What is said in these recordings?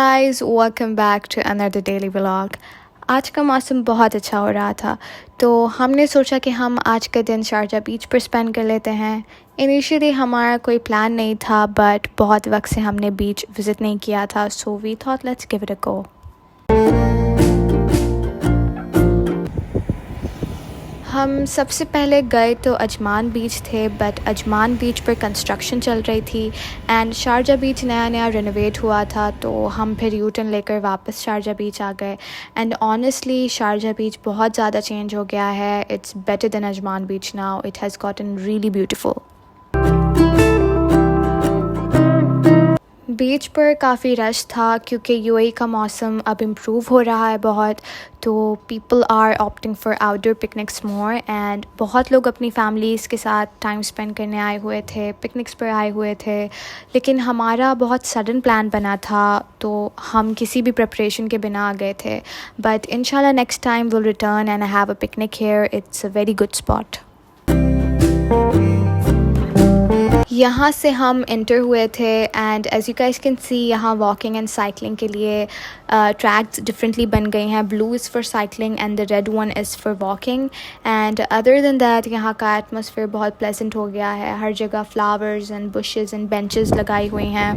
guys, welcome back to another daily vlog। आज का मौसम बहुत अच्छा हो रहा था तो हमने सोचा कि हम आज का दिन शारजा बीच पर स्पेंड कर लेते हैं। इनिशियली हमारा कोई प्लान नहीं था बट बहुत वक्त से हमने बीच विज़िट नहीं किया था, so we thought let's give it a go. हम सबसे पहले गए तो अजमान बीच थे बट अजमान बीच पर कंस्ट्रक्शन चल रही थी एंड शारजा बीच नया नया रेनोवेट हुआ था, तो हम फिर यू टर्न लेकर वापस शारजा बीच आ गए। एंड ऑनेस्टली शारजा बीच बहुत ज़्यादा चेंज हो गया है। It's better than Ajman beach now. It has gotten really beautiful. Beach पर काफ़ी रश था क्योंकि यूएई का मौसम अब इम्प्रूव हो रहा है बहुत, तो people are opting for outdoor picnics more and बहुत लोग अपनी फैमिलीज़ के साथ टाइम स्पेंड करने आए हुए थे, पिकनिक्स पर आए हुए थे। लेकिन हमारा बहुत सडन प्लान बना था तो हम किसी भी प्रिपरेशन के बिना आ गए थे, बट इंशाल्लाह next time will return and I have a picnic here. It's a very good spot. यहाँ से हम इंटर हुए थे and as you guys can see यहाँ वॉकिंग एंड साइकिलिंग के लिए ट्रैक्स डिफरेंटली बन गई हैं। Blue is for cycling and the red one is for walking and other than that यहाँ का एटमॉस्फेयर बहुत प्लेजेंट हो गया है। हर जगह flowers and bushes and benches लगाई हुई हैं।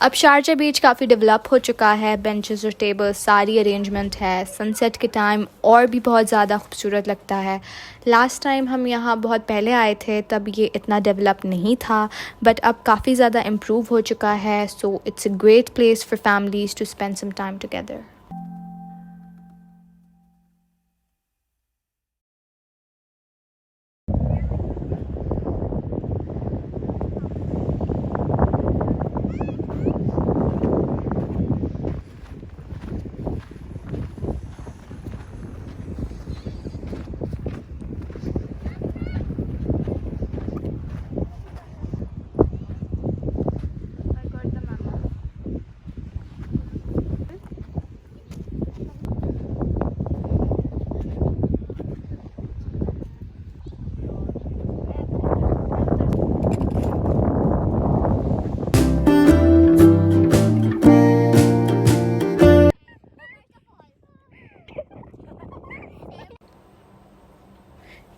अब शारजा बीच काफ़ी डेवलप हो चुका है। बेंचेस और टेबल्स सारी अरेंजमेंट है। सनसेट के टाइम और भी बहुत ज़्यादा खूबसूरत लगता है। लास्ट टाइम हम यहाँ बहुत पहले आए थे तब ये इतना डेवलप नहीं था, बट अब काफ़ी ज़्यादा इम्प्रूव हो चुका है। So it's a great place for families to spend some time together.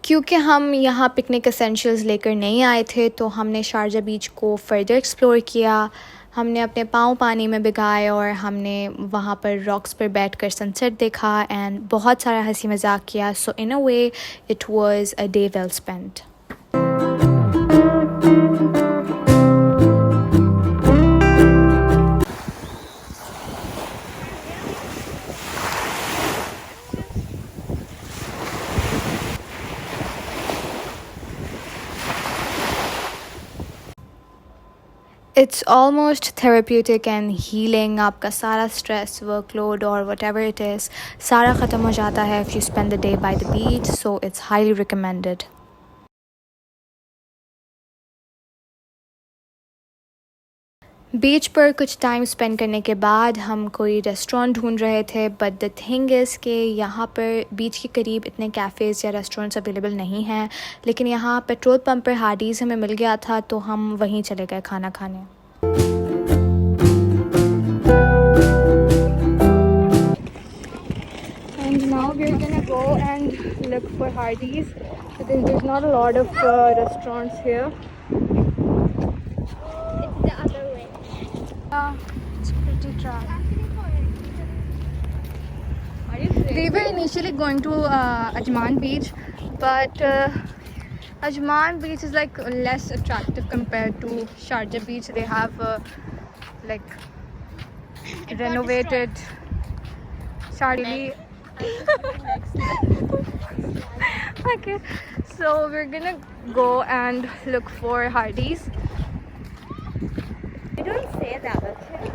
क्योंकि हम यहाँ पिकनिक एसेंशियल्स लेकर नहीं आए थे तो हमने शारजा बीच को फर्दर एक्सप्लोर किया। हमने अपने पाँव पानी में भिगाए और हमने वहाँ पर रॉक्स पर बैठकर सनसेट देखा एंड बहुत सारा हंसी मजाक किया। So in a way it was a day well spent. It's almost therapeutic and healing। आपका सारा stress, workload or whatever it is सारा ख़त्म हो जाता है if you spend the day by the beach, so it's highly recommended। बीच पर कुछ time spend करने के बाद हम कोई रेस्टोरेंट ढूंढ रहे थे, बट द थिंग इज़ कि यहाँ पर बीच के करीब इतने कैफ़ेज़ या रेस्टोरेंट्स अवेलेबल नहीं हैं। लेकिन यहाँ पेट्रोल पंप पर हार्डीज़ हमें मिल गया था तो हम वहीं चले गए खाना खाने। And now we're gonna go and look for Hardee's because there's not a lot of restaurants here. It's the other way. It's pretty dry. We were initially going to Ajman beach, but Ajman beach is like less attractive compared to Sharjah beach. They have like renovated Sharjah. Okay, so we're gonna go and look for Hardee's Don't say that, okay?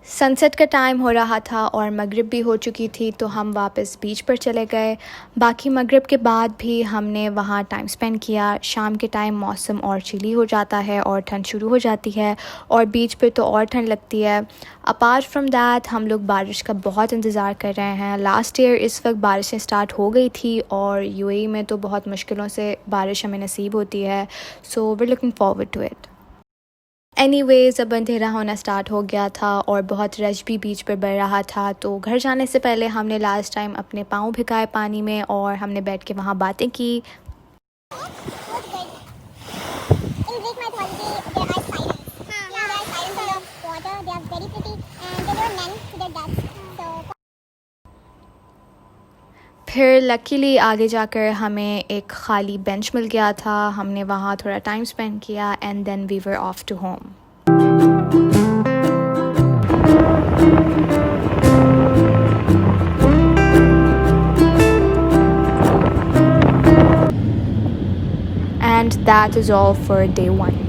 Sunset का time हो रहा था और मगरिब भी हो चुकी थी, तो हम वापस बीच पर चले गए। बाकी मगरिब के बाद भी हमने वहाँ टाइम स्पेंड किया। शाम के टाइम मौसम और चिली हो जाता है और ठंड शुरू हो जाती है और बीच पे तो और ठंड लगती है। अपार्ट फ्रॉम दैट हम लोग बारिश का बहुत इंतज़ार कर रहे हैं। लास्ट ईयर इस वक्त बारिशें स्टार्ट हो गई थी और यूएई में तो बहुत मुश्किलों से बारिश हमें नसीब होती है। So we are looking forward to it. Anyways अब अंधेरा होना स्टार्ट हो गया था और बहुत रश भी बीच पर बढ़ रहा था, तो घर जाने से पहले हमने लास्ट टाइम अपने पाँव भिगाए पानी में और हमने बैठ के वहाँ बातें की। फिर लकीली आगे जाकर हमें एक ख़ाली बेंच मिल गया था। हमने वहाँ थोड़ा टाइम स्पेंड किया and then we were off to home. And that is all for day 1.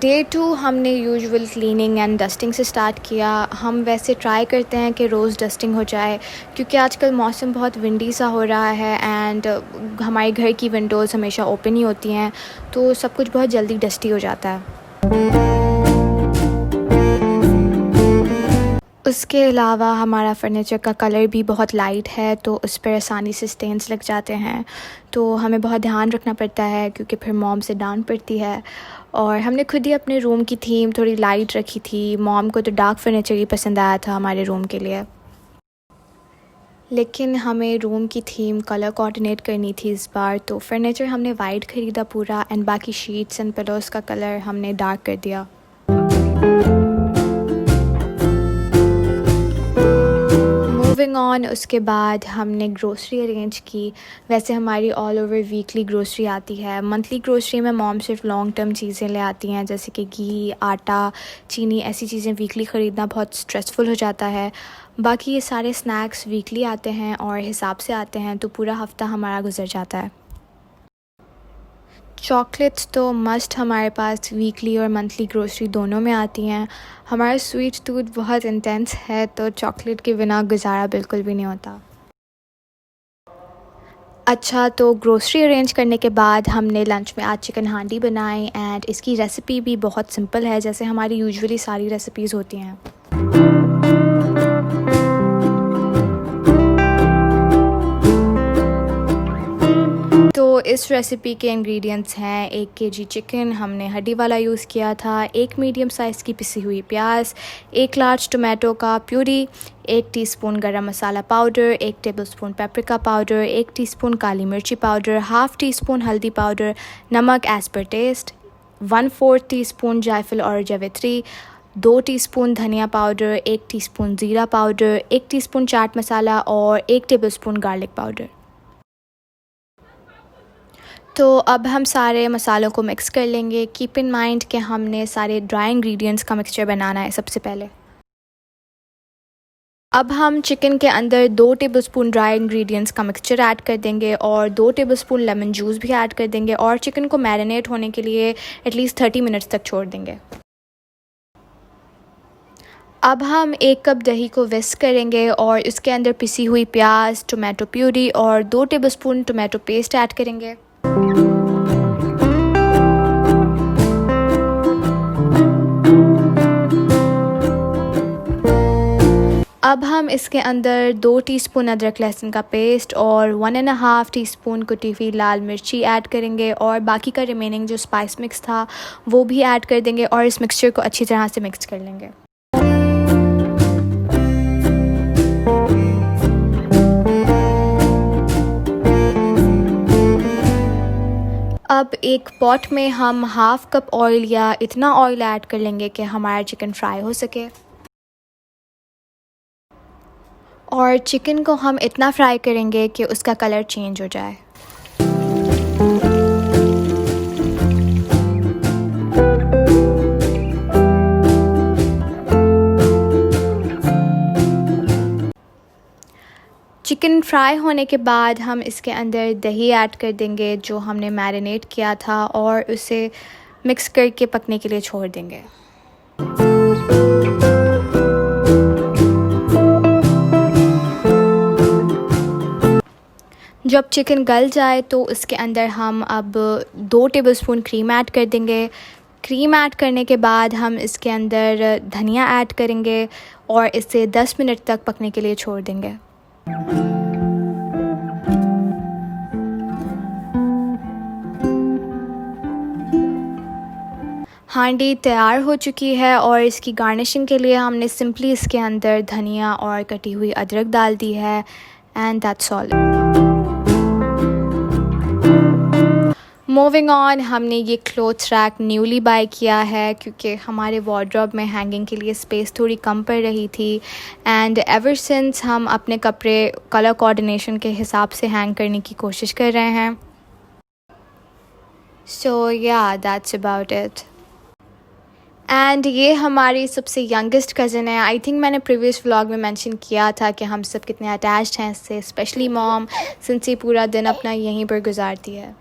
Day 2 हमने यूजुअल क्लीनिंग एंड डस्टिंग से स्टार्ट किया। हम वैसे ट्राई करते हैं कि रोज़ डस्टिंग हो जाए, क्योंकि आजकल मौसम बहुत विंडी सा हो रहा है एंड हमारे घर की विंडोज़ हमेशा ओपन ही होती हैं, तो सब कुछ बहुत जल्दी डस्टी हो जाता है। उसके अलावा हमारा फ़र्नीचर का कलर भी बहुत लाइट है, तो उस पर आसानी से स्टेन्स लग जाते हैं, तो हमें बहुत ध्यान रखना पड़ता है क्योंकि फिर मॉम से डांट पड़ती है। और हमने खुद ही अपने रूम की थीम थोड़ी लाइट रखी थी। मॉम को तो डार्क फर्नीचर ही पसंद आया था हमारे रूम के लिए। लेकिन हमें रूम की थीम कलर कोऑर्डिनेट करनी थी इस बार, तो फर्नीचर हमने वाइट ख़रीदा पूरा एंड बाकी शीट्स एंड पिलोज़ का कलर हमने डार्क कर दिया। मूविंग ऑन, उसके बाद हमने ग्रोसरी अरेंज की। वैसे हमारी ऑल ओवर वीकली ग्रोसरी आती है। मंथली ग्रोसरी में मॉम सिर्फ लॉन्ग टर्म चीज़ें ले आती हैं, जैसे कि घी, आटा, चीनी, ऐसी चीज़ें वीकली ख़रीदना बहुत स्ट्रेसफुल हो जाता है। बाकी ये सारे स्नैक्स वीकली आते हैं और हिसाब से आते हैं, तो पूरा हफ़्ता हमारा गुजर जाता है। चॉकलेट्स तो मस्ट हमारे पास वीकली और मंथली ग्रोसरी दोनों में आती हैं। हमारा स्वीट टूथ बहुत इंटेंस है, तो चॉकलेट के बिना गुजारा बिल्कुल भी नहीं होता। अच्छा, तो ग्रोसरी अरेंज करने के बाद हमने लंच में आज चिकन हांडी बनाई एंड इसकी रेसिपी भी बहुत सिंपल है, जैसे हमारी यूजुअली सारी रेसिपीज़ होती हैं। तो इस रेसिपी के इंग्रेडिएंट्स हैं 1 केजी चिकन, हमने हड्डी वाला यूज़ किया था, 1 मीडियम साइज़ की पिसी हुई प्याज, 1 लार्ज टोमेटो का puree, 1 teaspoon garam masala powder, 1 tablespoon paprika powder, 1 teaspoon काली मिर्ची पाउडर, हाफ़ टीस्पून हल्दी पाउडर, नमक एज़ पर टेस्ट, 1/4 टीस्पून जायफल और जावित्री, 2 टीस्पून धनिया पाउडर, 1 टीस्पून ज़ीरा पाउडर, 1 टीस्पून चाट मसाला और 1 टेबलस्पून गार्लिक पाउडर। तो अब हम सारे मसालों को मिक्स कर लेंगे। कीप इन माइंड कि हमने सारे ड्राई इंग्रेडिएंट्स का मिक्सचर बनाना है सबसे पहले। अब हम चिकन के अंदर 2 टेबलस्पून ड्राई इंग्रेडिएंट्स का मिक्सचर ऐड कर देंगे और 2 टेबलस्पून लेमन जूस भी ऐड कर देंगे और चिकन को मैरिनेट होने के लिए एटलीस्ट 30 मिनट्स तक छोड़ देंगे। अब हम 1 कप दही को विस्क करेंगे और इसके अंदर पिसी हुई प्याज, टोमेटो प्यूरी और 2 टेबलस्पून टोमेटो पेस्ट ऐड करेंगे। अब हम इसके अंदर 2 टीस्पून अदरक लहसुन का पेस्ट और 1.5 टीस्पून कुटी हुई लाल मिर्ची ऐड करेंगे और बाकी का रिमेनिंग जो स्पाइस मिक्स था वो भी ऐड कर देंगे और इस मिक्सचर को अच्छी तरह से मिक्स कर लेंगे। अब एक पॉट में हम हाफ़ कप ऑयल या इतना ऑयल ऐड कर लेंगे कि हमारा चिकन फ्राई हो सके और चिकन को हम इतना फ्राई करेंगे कि उसका कलर चेंज हो जाए। चिकन फ्राई होने के बाद हम इसके अंदर दही ऐड कर देंगे जो हमने मैरिनेट किया था और उसे मिक्स करके पकने के लिए छोड़ देंगे। जब चिकन गल जाए तो उसके अंदर हम अब 2 टेबलस्पून क्रीम ऐड कर देंगे। क्रीम ऐड करने के बाद हम इसके अंदर धनिया ऐड करेंगे और इसे 10 मिनट तक पकने के लिए छोड़ देंगे। हांडी तैयार हो चुकी है और इसकी गार्निशिंग के लिए हमने सिंपली इसके अंदर धनिया और कटी हुई अदरक डाल दी है and that's all. Moving on, हमने ये क्लोथ रैक न्यूली बाय किया है क्योंकि हमारे वार्डरोब में हैंगिंग के लिए स्पेस थोड़ी कम पड़ रही थी एंड एवर सिंस हम अपने कपड़े कलर कोऑर्डिनेशन के हिसाब से हैंग करने की कोशिश कर रहे हैं। सो या दैट्स अबाउट इट। एंड ये हमारी सबसे यंगेस्ट कज़न है। आई थिंक मैंने प्रीवियस व्लॉग में मेंशन किया था कि हम सब कितने अटैच्ड हैं इससे, स्पेशली मॉम, सिंस ये पूरा दिन अपना यहीं पर गुजारती है।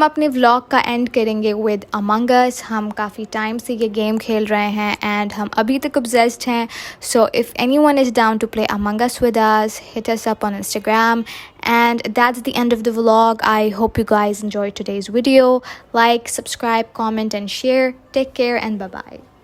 अपने व्लॉग का एंड करेंगे विद अमंग अस। हम काफ़ी टाइम से ये गेम खेल रहे हैं एंड हम अभी तक ऑब्सेस्ड हैं। So if anyone is down to play Among Us with us, hit us up on Instagram. And that's the end of the vlog. I hope you guys enjoyed today's video. Like, subscribe, comment and share. Take care and bye bye.